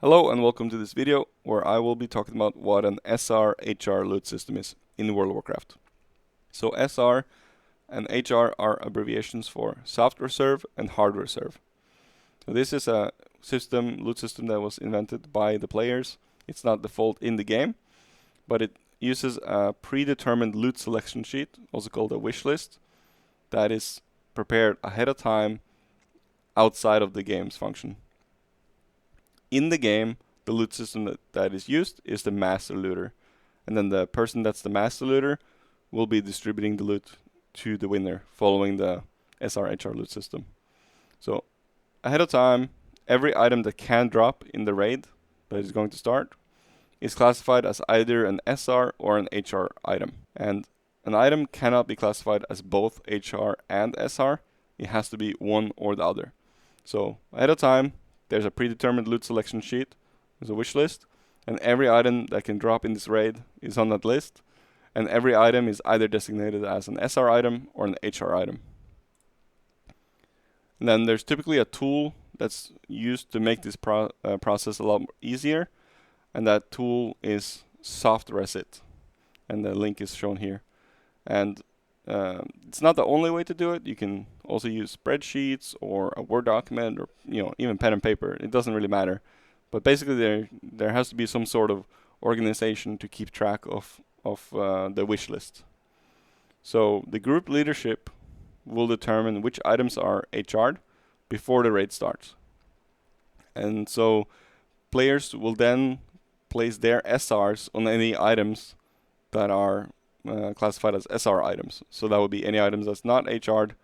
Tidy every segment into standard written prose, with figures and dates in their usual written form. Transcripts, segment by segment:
Hello and welcome to this video where I will be talking about what an SR-HR loot system is in World of Warcraft. So SR and HR are abbreviations for software serve and hardware serve. So this is a loot system that was invented by the players. It's not default in the game, but it uses a predetermined loot selection sheet, also called a wish list, that is prepared ahead of time outside of the game's function. In the game, the loot system that is used is the master looter. And then the person that's the master looter will be distributing the loot to the winner following the SR-HR loot system. So ahead of time, every item that can drop in the raid that is going to start is classified as either an SR or an HR item. And an item cannot be classified as both HR and SR. It has to be one or the other. So ahead of time, there's a predetermined loot selection sheet, there's a wish list, and every item that can drop in this raid is on that list, and every item is either designated as an SR item or an HR item. And then there's typically a tool that's used to make this process a lot easier, and that tool is Soft Reset, and the link is shown here. And it's not the only way to do it. You can also use spreadsheets or a Word document, or even pen and paper. It doesn't really matter. But basically, there has to be some sort of organization to keep track of the wish list. So the group leadership will determine which items are HR'd before the raid starts. And so players will then place their SRs on any items that are classified as SR items. So that would be any items that's not HR'd.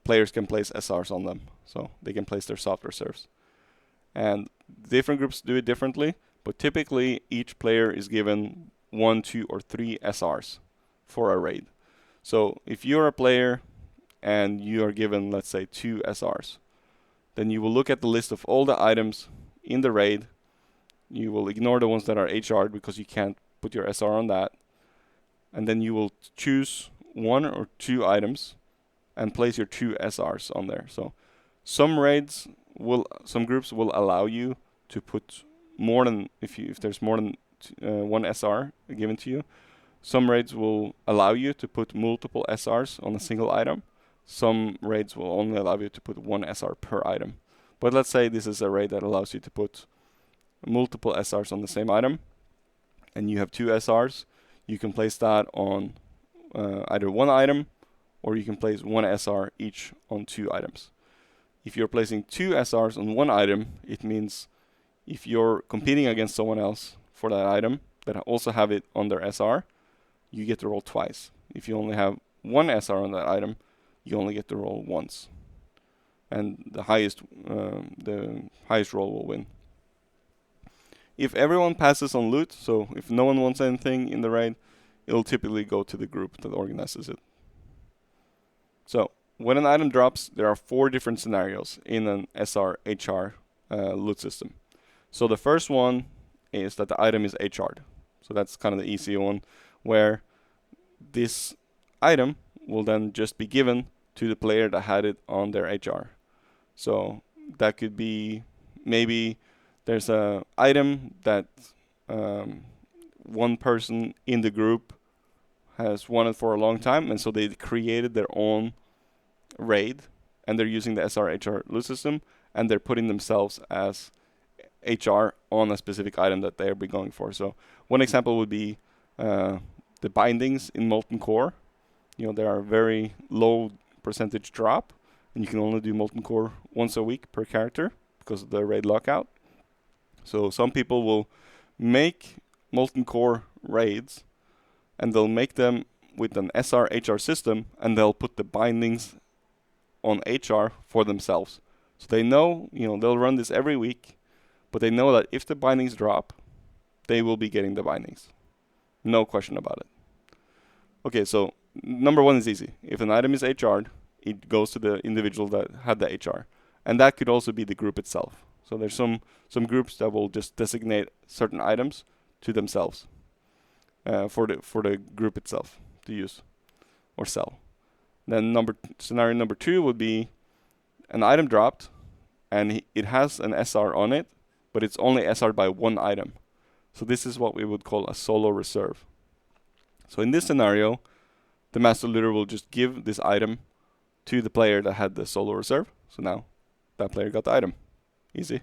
Players can place SRs on them. So they can place their software serves. And different groups do it differently, but typically each player is given 1, 2, or 3 SRs for a raid. So if you're a player and you are given, let's say, 2 SRs, then you will look at the list of all the items in the raid. You will ignore the ones that are HR'd because you can't put your SR on that. And then you will choose 1 or 2 items and place your 2 SRs on there. So some groups will allow you to put more than, if there's more than 1 SR given to you. Some raids will allow you to put multiple SRs on a single item. Some raids will only allow you to put 1 SR per item. But let's say this is a raid that allows you to put multiple SRs on the same item, and you have 2 SRs. You can place that on either 1 item, or you can place 1 SR each on 2 items. If you're placing 2 SRs on 1 item, it means if you're competing against someone else for that item that also have it on their SR, you get to roll twice. If you only have 1 SR on that item, you only get to roll once. And the highest roll will win. If everyone passes on loot, so if no one wants anything in the raid, it'll typically go to the group that organizes it. So when an item drops, there are 4 different scenarios in an SR-HR loot system. So the first one is that the item is HR'd. So that's kind of the easy one, where this item will then just be given to the player that had it on their HR. So that could be, maybe there's an item that one person in the group has wanted for a long time, and so they created their own raid, and they're using the SR-HR loot system, and they're putting themselves as HR on a specific item that they'll be going for. So one example would be the bindings in Molten Core. There are very low percentage drop, and you can only do Molten Core once a week per character because of the raid lockout. So some people will make Molten Core raids, and they'll make them with an SR-HR system, and they'll put the bindings on HR for themselves. So they know, they'll run this every week, but they know that if the bindings drop, they will be getting the bindings. No question about it. Okay, so number 1 is easy. If an item is HR'd, it goes to the individual that had the HR. And that could also be the group itself. So there's some groups that will just designate certain items to themselves for the group itself to use or sell. Then scenario number 2 would be an item dropped, and it has an SR on it, but it's only SR'd by one item. So this is what we would call a solo reserve. So in this scenario, the master looter will just give this item to the player that had the solo reserve. So now that player got the item. Easy.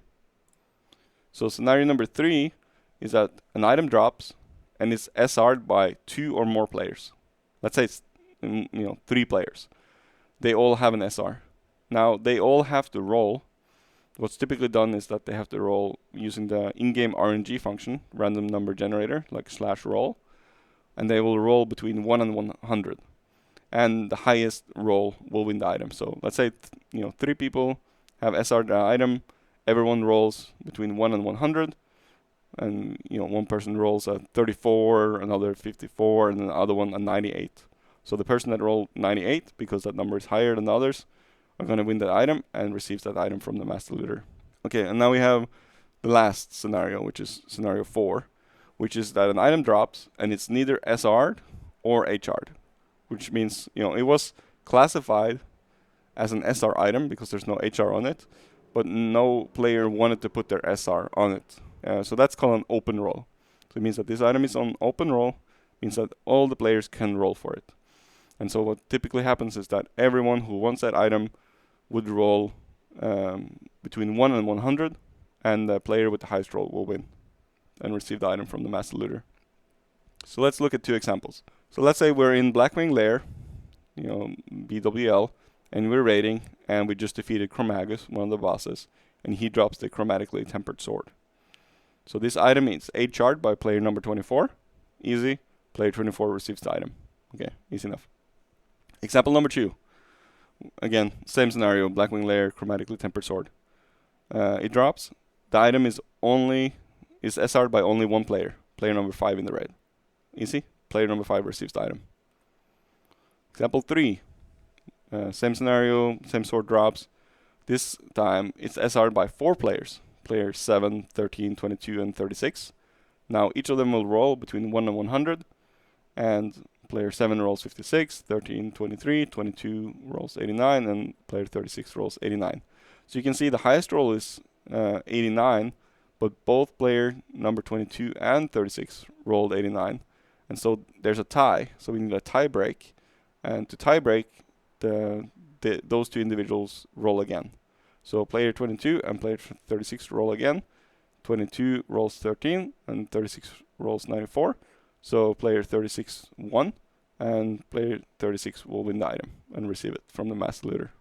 So scenario number 3 is that an item drops and it's SR'd by 2 or more players. Let's say it's 3 players. They all have an SR. Now they all have to roll. What's typically done is that they have to roll using the in-game RNG function, random number generator, like /roll, and they will roll between 1 and 100. And the highest roll will win the item. So let's say 3 people have SR'd the item. Everyone rolls between 1 and 100, and one person rolls a 34, another 54, and the other one a 98. So the person that rolled 98, because that number is higher than the others, are going to win that item and receives that item from the master looter. Okay, and now we have the last scenario, which is scenario 4, which is that an item drops and it's neither SR'd or HR'd, which means it was classified as an SR item because there's no HR on it, but no player wanted to put their SR on it. So that's called an open roll. So it means that this item is on open roll, means that all the players can roll for it. And so what typically happens is that everyone who wants that item would roll between 1 and 100, and the player with the highest roll will win and receive the item from the master looter. So let's look at 2 examples. So let's say we're in Blackwing Lair, BWL, and we're raiding, and we just defeated Chromagus, one of the bosses, and he drops the chromatically tempered sword. So this item is HR'd by player number 24. Easy. Player 24 receives the item. Okay, easy enough. Example number 2. Again, same scenario, Blackwing Lair, chromatically tempered sword. It drops. The item is SR'd by only one player, player number 5 in the raid. Easy. Player number 5 receives the item. Example 3. Same scenario, same sword drops. This time it's SR'd by 4 players, players 7, 13, 22, and 36. Now each of them will roll between 1 and 100, and player 7 rolls 56, 13, 23, 22 rolls 89, and player 36 rolls 89. So you can see the highest roll is 89, but both player number 22 and 36 rolled 89. And so there's a tie, so we need a tie break. And to tie break, those 2 individuals roll again. So player 22 and player 36 roll again. 22 rolls 13 and 36 rolls 94. So player 36 won, and player 36 will win the item and receive it from the master looter.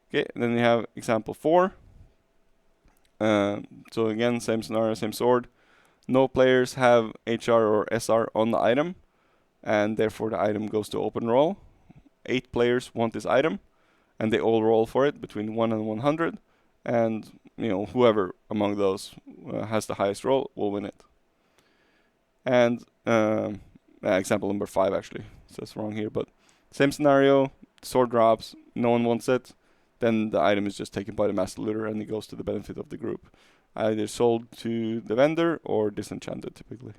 Okay, and then we have example 4. So again, same scenario, same sword. No players have HR or SR on the item, and therefore the item goes to open roll. 8 players want this item, and they all roll for it between 1 and 100, and whoever among those has the highest roll will win it. And example number 5 actually says wrong here, but same scenario, sword drops, no one wants it, then the item is just taken by the master looter and it goes to the benefit of the group, either sold to the vendor or disenchanted typically.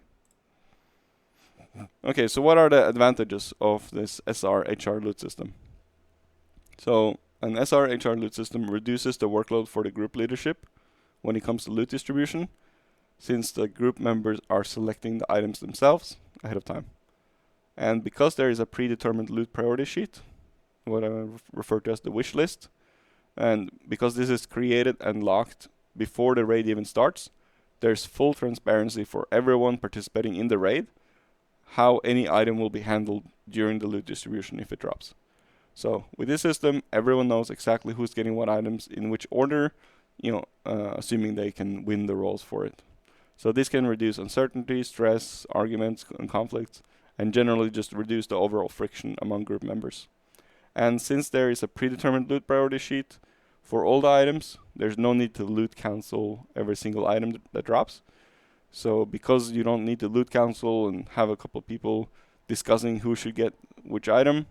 Okay, so what are the advantages of this SR-HR loot system? So an SR-HR loot system reduces the workload for the group leadership when it comes to loot distribution, since the group members are selecting the items themselves ahead of time. And because there is a predetermined loot priority sheet, what I refer to as the wish list, and because this is created and locked before the raid even starts, there's full transparency for everyone participating in the raid how any item will be handled during the loot distribution if it drops. So with this system, everyone knows exactly who's getting what items in which order, assuming they can win the rolls for it. So this can reduce uncertainty, stress, arguments, and conflicts, and generally just reduce the overall friction among group members. And since there is a predetermined loot priority sheet for all the items, there's no need to loot cancel every single item that drops. So because you don't need to loot cancel and have a couple of people discussing who should get which item,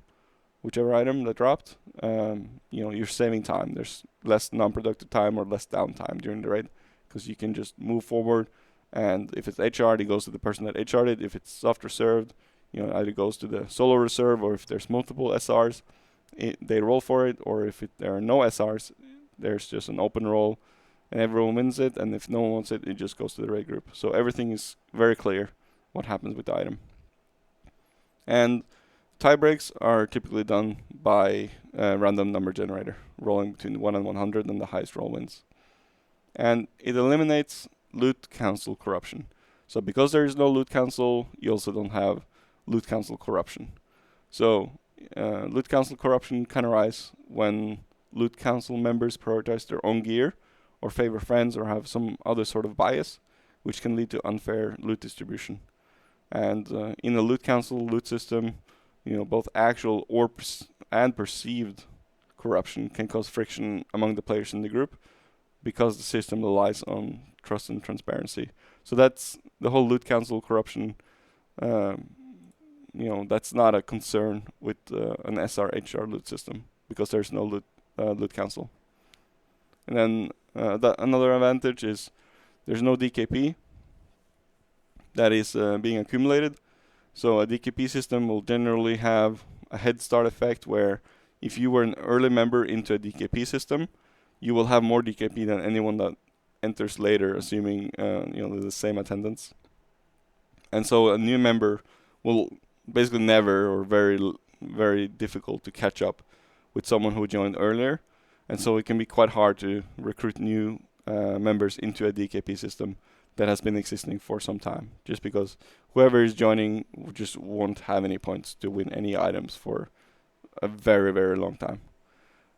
whichever item that dropped, you're saving time. There's less non-productive time or less downtime during the raid because you can just move forward, and if it's HR'd, it goes to the person that HR'd it. If it's soft reserved, either goes to the solo reserve, or if there's multiple SRs, they roll for it, or if there are no SRs, there's just an open roll, and everyone wins it, and if no one wants it, it just goes to the raid group. So everything is very clear what happens with the item. And tie breaks are typically done by a random number generator, rolling between 1 and 100, and the highest roll wins. And it eliminates loot council corruption. So because there is no loot council, you also don't have loot council corruption. So loot council corruption can arise when loot council members prioritize their own gear, or favor friends, or have some other sort of bias, which can lead to unfair loot distribution. And in a loot council loot system, both actual and perceived corruption can cause friction among the players in the group, because the system relies on trust and transparency. So that's the whole loot council corruption. That's not a concern with an SR/HR loot system, because there's no loot council. And then another advantage is there's no DKP that is being accumulated. So a DKP system will generally have a head start effect, where if you were an early member into a DKP system, you will have more DKP than anyone that enters later, assuming the same attendance. And so a new member will basically never, or very very difficult to catch up with someone who joined earlier. And so it can be quite hard to recruit new members into a DKP system that has been existing for some time, just because whoever is joining just won't have any points to win any items for a very, very long time.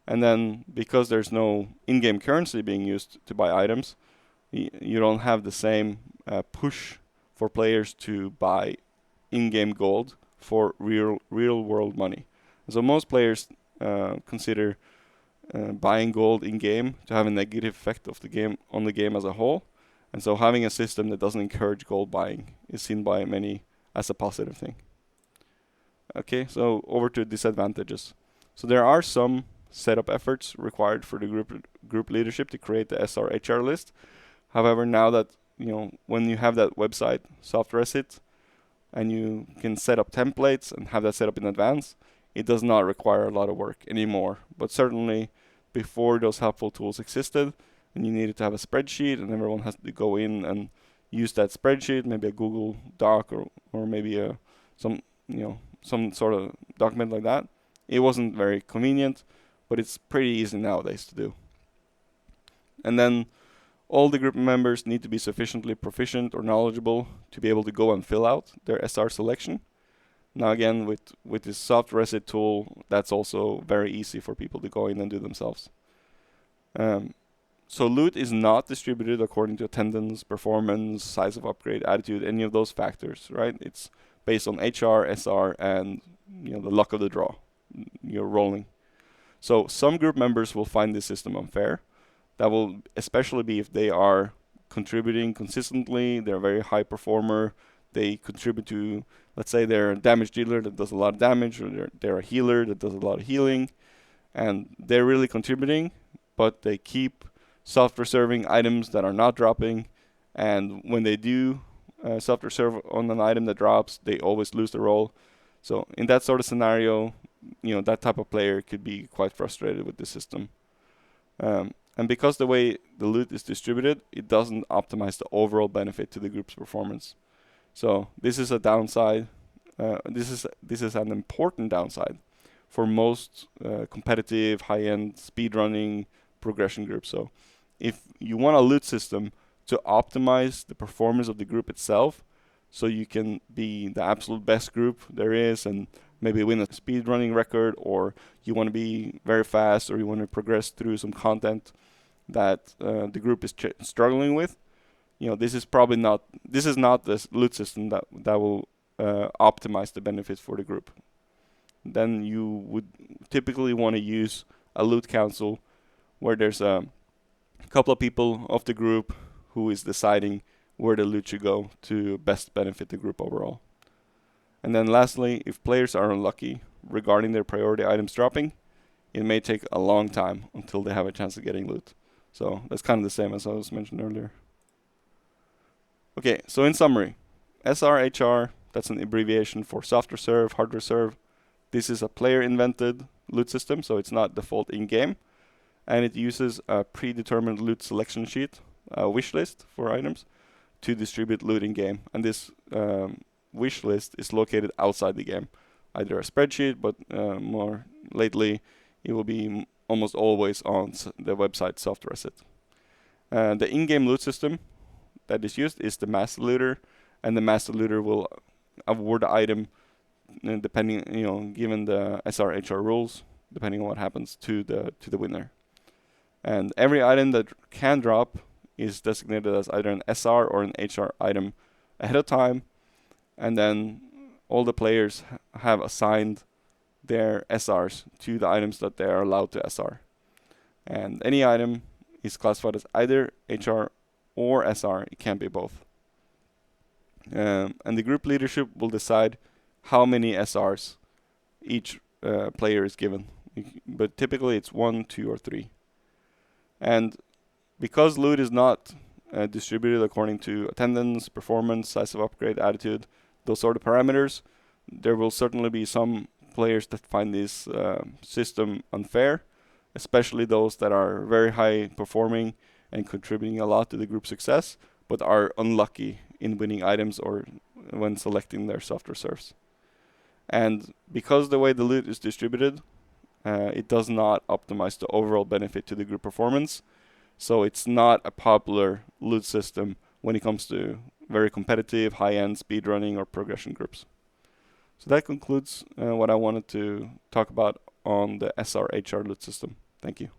And then because there's no in-game currency being used to buy items, you don't have the same push for players to buy in-game gold for real world money. And so most players consider buying gold in-game to have a negative effect on the game as a whole. And so having a system that doesn't encourage gold buying is seen by many as a positive thing. Okay, so over to disadvantages. So there are some setup efforts required for the group leadership to create the SR/HR list. However, now that when you have that website, SoftResit, and you can set up templates and have that set up in advance, it does not require a lot of work anymore. But certainly before those helpful tools existed, and you needed to have a spreadsheet, and everyone has to go in and use that spreadsheet, maybe a Google Doc or maybe some sort of document like that. It wasn't very convenient, but it's pretty easy nowadays to do. And then all the group members need to be sufficiently proficient or knowledgeable to be able to go and fill out their SR selection. Now again, with this SoftResit tool, that's also very easy for people to go in and do themselves. So loot is not distributed according to attendance, performance, size of upgrade, attitude, any of those factors, right? It's based on HR, SR, and the luck of the draw. You're rolling. So some group members will find this system unfair. That will especially be if they are contributing consistently, they're a very high performer, they contribute to, let's say they're a damage dealer that does a lot of damage, or they're a healer that does a lot of healing, and they're really contributing, but they keep self-reserving items that are not dropping, and when they do self-reserve on an item that drops, they always lose the roll. So in that sort of scenario, that type of player could be quite frustrated with the system. And because the way the loot is distributed, it doesn't optimize the overall benefit to the group's performance. So this is a downside. This is an important downside for most competitive, high-end, speedrunning progression groups. So if you want a loot system to optimize the performance of the group itself, so you can be the absolute best group there is and maybe win a speedrunning record, or you want to be very fast, or you want to progress through some content that the group is struggling with, this is not the loot system that will optimize the benefits for the group. Then you would typically want to use a loot council where there's a couple of people of the group who is deciding where the loot should go to best benefit the group overall. And then lastly, if players are unlucky regarding their priority items dropping, it may take a long time until they have a chance of getting loot. So that's kind of the same as I was mentioned earlier. Okay, so in summary, SR/HR, that's an abbreviation for soft reserve, hard reserve. This is a player-invented loot system, so it's not default in-game. and it uses a predetermined loot selection sheet, a wish list for items, to distribute loot in game. And this wish list is located outside the game, either a spreadsheet, but more lately it will be almost always on the website Soft Reset. The in-game loot system that is used is the master looter, and the master looter will award the item depending, given the SR/HR rules, depending on what happens to the winner. And every item that can drop is designated as either an SR or an HR item ahead of time, and then all the players have assigned their SRs to the items that they are allowed to SR. And any item is classified as either HR or SR. It can't be both. And the group leadership will decide how many SRs each player is given. But typically it's 1, 2, or 3. And because loot is not distributed according to attendance, performance, size of upgrade, attitude, those sort of parameters, there will certainly be some players that find this system unfair, especially those that are very high performing and contributing a lot to the group success, but are unlucky in winning items or when selecting their soft reserves. And because the way the loot is distributed, it does not optimize the overall benefit to the group performance, so it's not a popular loot system when it comes to very competitive, high-end speedrunning or progression groups. So that concludes what I wanted to talk about on the SR/HR loot system. Thank you.